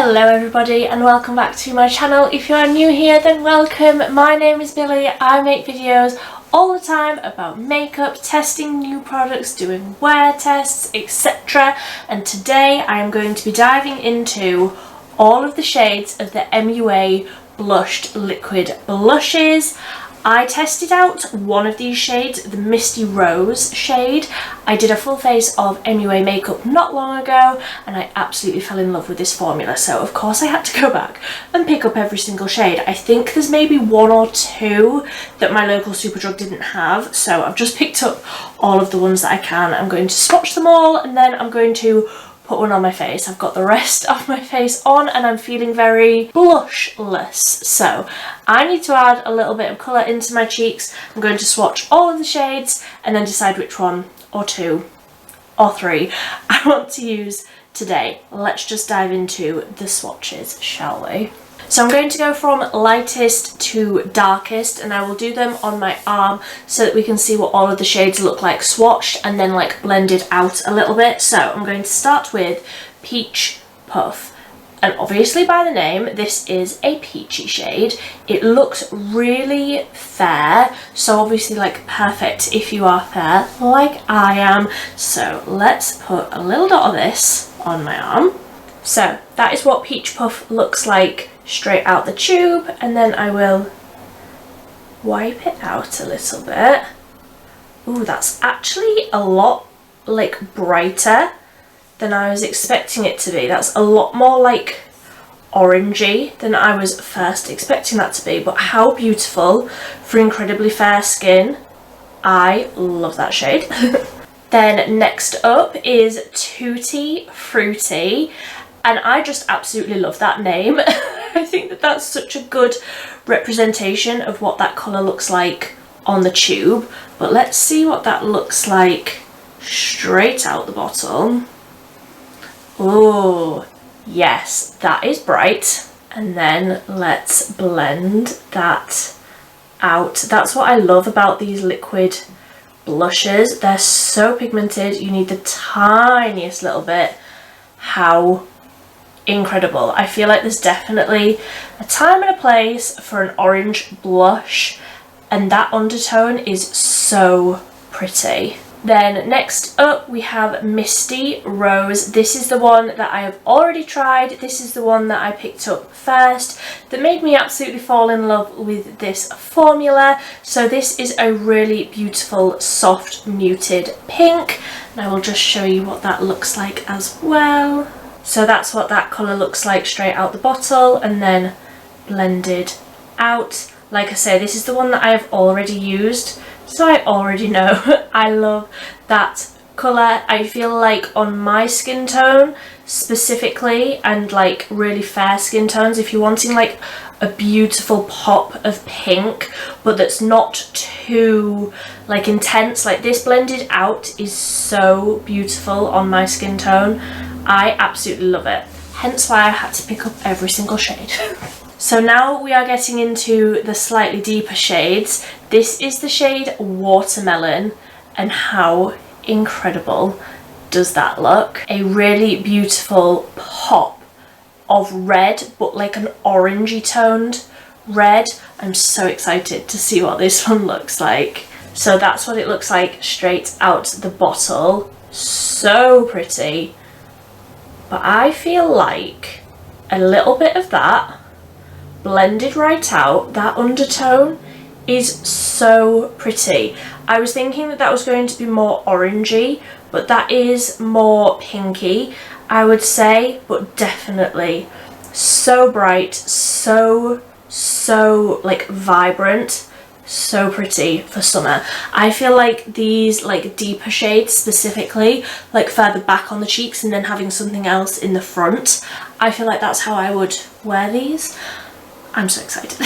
Hello everybody and welcome back to my channel. If you are new here then welcome. My name is Milli. I make videos all the time about makeup, testing new products, doing wear tests, etc. And today I am going to be diving into all of the shades of the MUA blushed liquid blushes. I tested out one of these shades, the Misty Rose shade. I did a full face of MUA makeup not long ago and I absolutely fell in love with this formula, so of course I had to go back and pick up every single shade. I think there's maybe one or two that my local Superdrug didn't have, so I've just picked up all of the ones that I can. I'm going to swatch them all and then I'm going to put one on my face. I've got the rest of my face on and I'm feeling very blushless, so I need to add a little bit of colour into my cheeks. I'm going to swatch all of the shades and then decide which one or two or three I want to use today. Let's just dive into the swatches, shall we? So I'm going to go from lightest to darkest and I will do them on my arm so that we can see what all of the shades look like swatched and then like blended out a little bit. So I'm going to start with Peach Puff. And obviously by the name, this is a peachy shade. It looks really fair, so obviously like perfect if you are fair like I am. So let's put a little dot of this on my arm. So that is what Peach Puff looks like straight out the tube, and then I will wipe it out a little bit. Ooh, that's actually a lot like brighter than I was expecting it to be. That's a lot more like orangey than I was first expecting that to be, but how beautiful for incredibly fair skin. I love that shade. Then next up is Tutti Fruiti. And I just absolutely love that name. I think that that's such a good representation of what that colour looks like on the tube. But let's see what that looks like straight out the bottle. Oh, yes, that is bright. And then let's blend that out. That's what I love about these liquid blushes. They're so pigmented. You need the tiniest little bit. How incredible. I feel like there's definitely a time and a place for an orange blush and that undertone is so pretty. Then next up we have Misty Rose. This is the one that I have already tried. This is the one that I picked up first that made me absolutely fall in love with this formula. So this is a really beautiful soft muted pink and I will just show you what that looks like as well. So that's what that colour looks like straight out the bottle and then blended out. Like I say, this is the one that I have already used, so I already know. I love that colour. I feel like on my skin tone specifically and like really fair skin tones, if you're wanting like a beautiful pop of pink but that's not too like intense, like this blended out is so beautiful on my skin tone. I absolutely love it, hence why I had to pick up every single shade. So now we are getting into the slightly deeper shades. This is the shade Watermelon and how incredible does that look? A really beautiful pop of red but like an orangey toned red. I'm so excited to see what this one looks like. So that's what it looks like straight out the bottle. So pretty. But I feel like a little bit of that blended right out, that undertone is so pretty. I was thinking that that was going to be more orangey, but that is more pinky, I would say, but definitely so bright, so like vibrant. So pretty for summer. I feel like these like deeper shades specifically, like further back on the cheeks and then having something else in the front, I feel like that's how I would wear these. I'm so excited.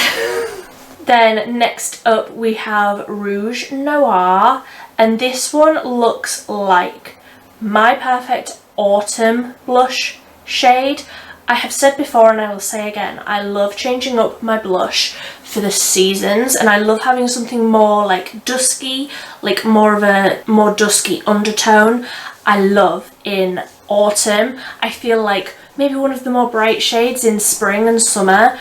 Then next up we have Rouge Noir and this one looks like my perfect autumn blush shade. I have said before and I will say again, I love changing up my blush for the seasons and I love having something more like dusky, like more of a more dusky undertone. I love in autumn, I feel like maybe one of the more bright shades in spring and summer,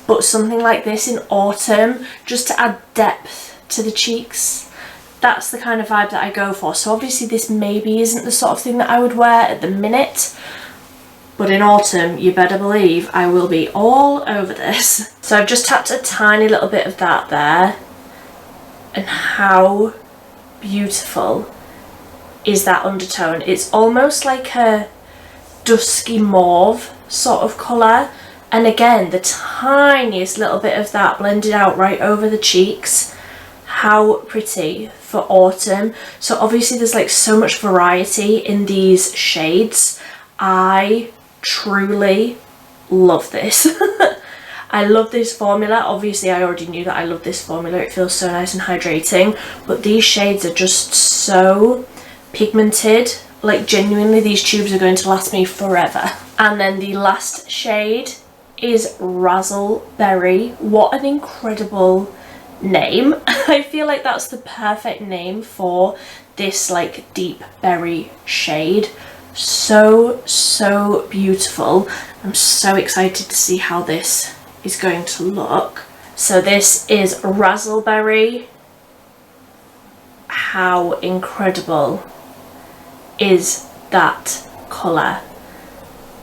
but something like this in autumn, just to add depth to the cheeks. That's the kind of vibe that I go for. So obviously this maybe isn't the sort of thing that I would wear at the minute, but in autumn, you better believe I will be all over this. So I've just tapped a tiny little bit of that there. And how beautiful is that undertone? It's almost like a dusky mauve sort of colour. And again, the tiniest little bit of that blended out right over the cheeks. How pretty for autumn. So obviously there's like so much variety in these shades. I truly love this. I love this formula. Obviously I already knew that I love this formula. It feels so nice and hydrating, but these shades are just so pigmented. Like genuinely these tubes are going to last me forever. And then the last shade is Razzleberry. What an incredible name. I feel like that's the perfect name for this like deep berry shade. So beautiful. I'm so excited to see how this is going to look. So this is Razzleberry. How incredible is that colour?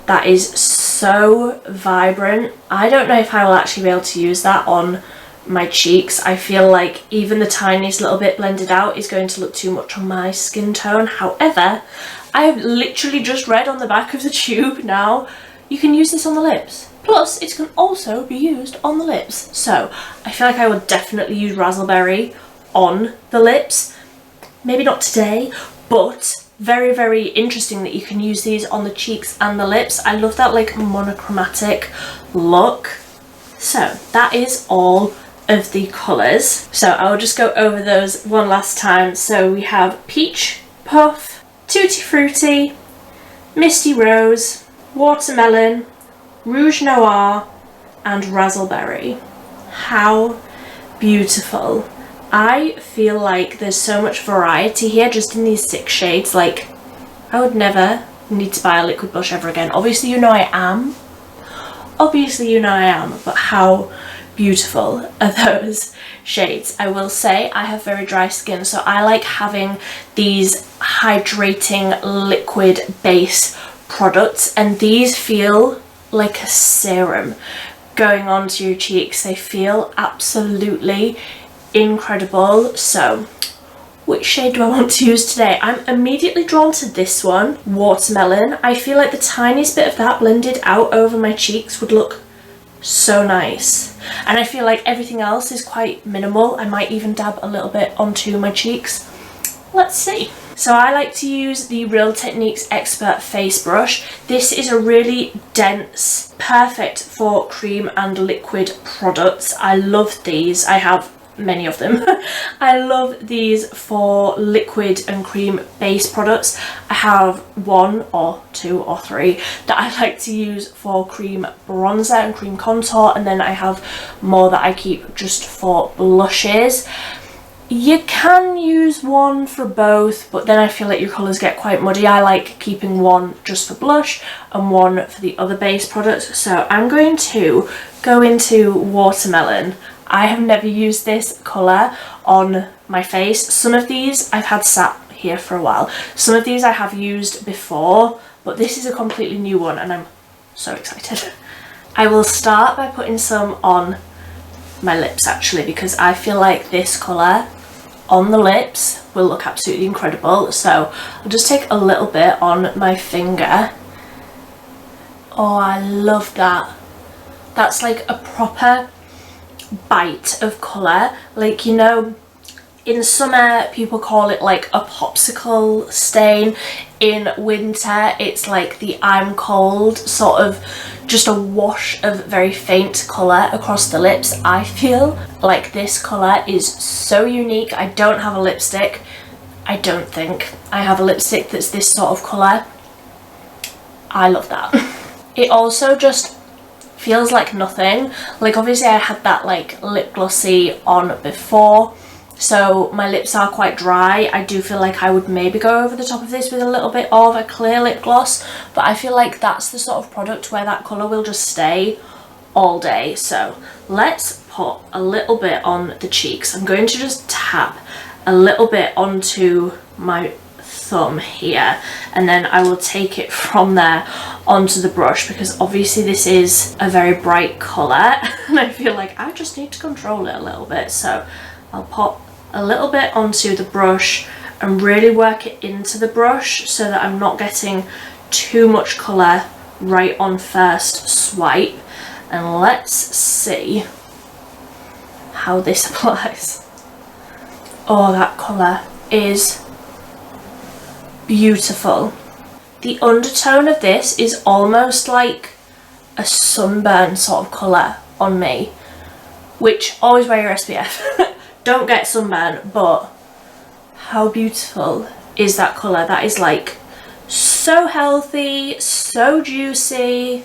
That is so vibrant. I don't know if I will actually be able to use that on my cheeks. I feel like even the tiniest little bit blended out is going to look too much on my skin tone. However, I've literally just read on the back of the tube now, you can use this on the lips. Plus, it can also be used on the lips. So, I feel like I would definitely use Razzleberry on the lips. Maybe not today, but very interesting that you can use these on the cheeks and the lips. I love that like monochromatic look. So, that is all of the colours. So, I'll just go over those one last time. So, we have Peach, Puff, Tutti Fruiti, Misty Rose, Watermelon, Rouge Noir and Razzleberry. How beautiful. I feel like there's so much variety here just in these 6 shades. Like, I would never need to buy a liquid blush ever again. Obviously you know I am. But how beautiful are those shades? I will say I have very dry skin, so I like having these hydrating liquid base products, and these feel like a serum going onto your cheeks. They feel absolutely incredible. So which shade do I want to use today? I'm immediately drawn to this one, Watermelon. I feel like the tiniest bit of that blended out over my cheeks would look so nice, and I feel like everything else is quite minimal. I might even dab a little bit onto my cheeks. Let's see. So I like to use the Real Techniques Expert Face Brush. This is a really dense, perfect for cream and liquid products. I love these. I have many of them. I love these for liquid and cream base products. I have 1 or 2 or 3 that I like to use for cream bronzer and cream contour, and then I have more that I keep just for blushes. You can use 1 for both, but then I feel like your colours get quite muddy. I like keeping 1 just for blush and 1 for the other base products. So I'm going to go into Watermelon. I have never used this colour on my face. Some of these I've had sat here for a while. Some of these I have used before, but this is a completely new one and I'm so excited. I will start by putting some on my lips actually, because I feel like this colour on the lips will look absolutely incredible. So I'll just take a little bit on my finger. Oh, I love that. That's like a proper bite of colour. Like, you know, in summer people call it like a popsicle stain. In winter it's like the I'm cold, sort of just a wash of very faint colour across the lips. I feel like this colour is so unique. I don't have a lipstick. I don't think I have a lipstick that's this sort of colour. I love that. It also just feels like nothing. Like obviously I had that like lip glossy on before, so my lips are quite dry. I do feel like I would maybe go over the top of this with a little bit of a clear lip gloss, but I feel like that's the sort of product where that colour will just stay all day. So let's put a little bit on the cheeks. I'm going to just tap a little bit onto my thumb here, and then I will take it from there onto the brush, because obviously this is a very bright colour and I feel like I just need to control it a little bit. So I'll pop a little bit onto the brush and really work it into the brush so that I'm not getting too much colour right on first swipe. And let's see how this applies. Oh, that colour is beautiful. The undertone of this is almost like a sunburn sort of colour on me, which always wear your SPF. Don't get sunburn, but how beautiful is that colour? That is like so healthy, so juicy.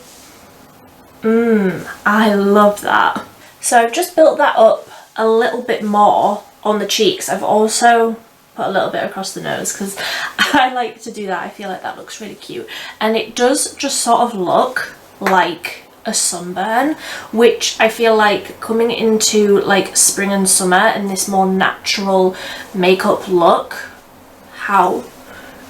I love that. So I've just built that up a little bit more on the cheeks. I've also put a little bit across the nose because I like to do that. I feel like that looks really cute, and it does just sort of look like a sunburn, which I feel like coming into like spring and summer and this more natural makeup look, how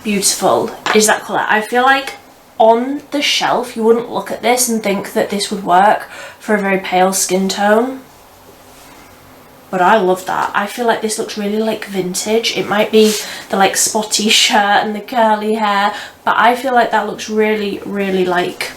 beautiful is that colour? I feel like on the shelf you wouldn't look at this and think that this would work for a very pale skin tone, but I love that. I feel like this looks really like vintage. It might be the like spotty shirt and the curly hair, but I feel like that looks really, really like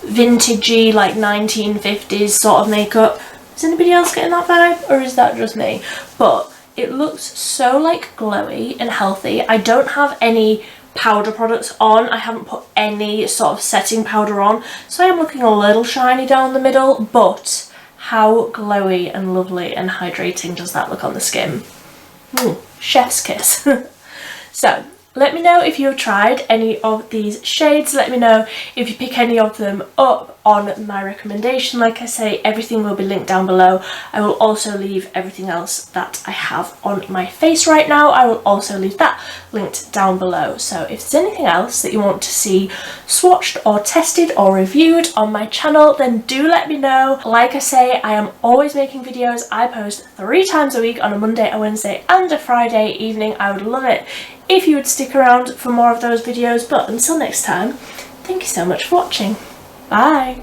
vintagey, like 1950s sort of makeup. Is anybody else getting that vibe, or is that just me? But it looks so like glowy and healthy. I don't have any powder products on. I haven't put any sort of setting powder on, so I am looking a little shiny down the middle, but how glowy and lovely and hydrating does that look on the skin? Chef's kiss. So let me know if you've tried any of these shades. Let me know if you pick any of them up on my recommendation. Like I say, everything will be linked down below. I will also leave everything else that I have on my face right now. I will also leave that linked down below. So if there's anything else that you want to see swatched or tested or reviewed on my channel, then do let me know. Like I say, I am always making videos. I post 3 times a week on a Monday, a Wednesday and a Friday evening. I would love it if you would stick around for more of those videos, but until next time, thank you so much for watching. Bye!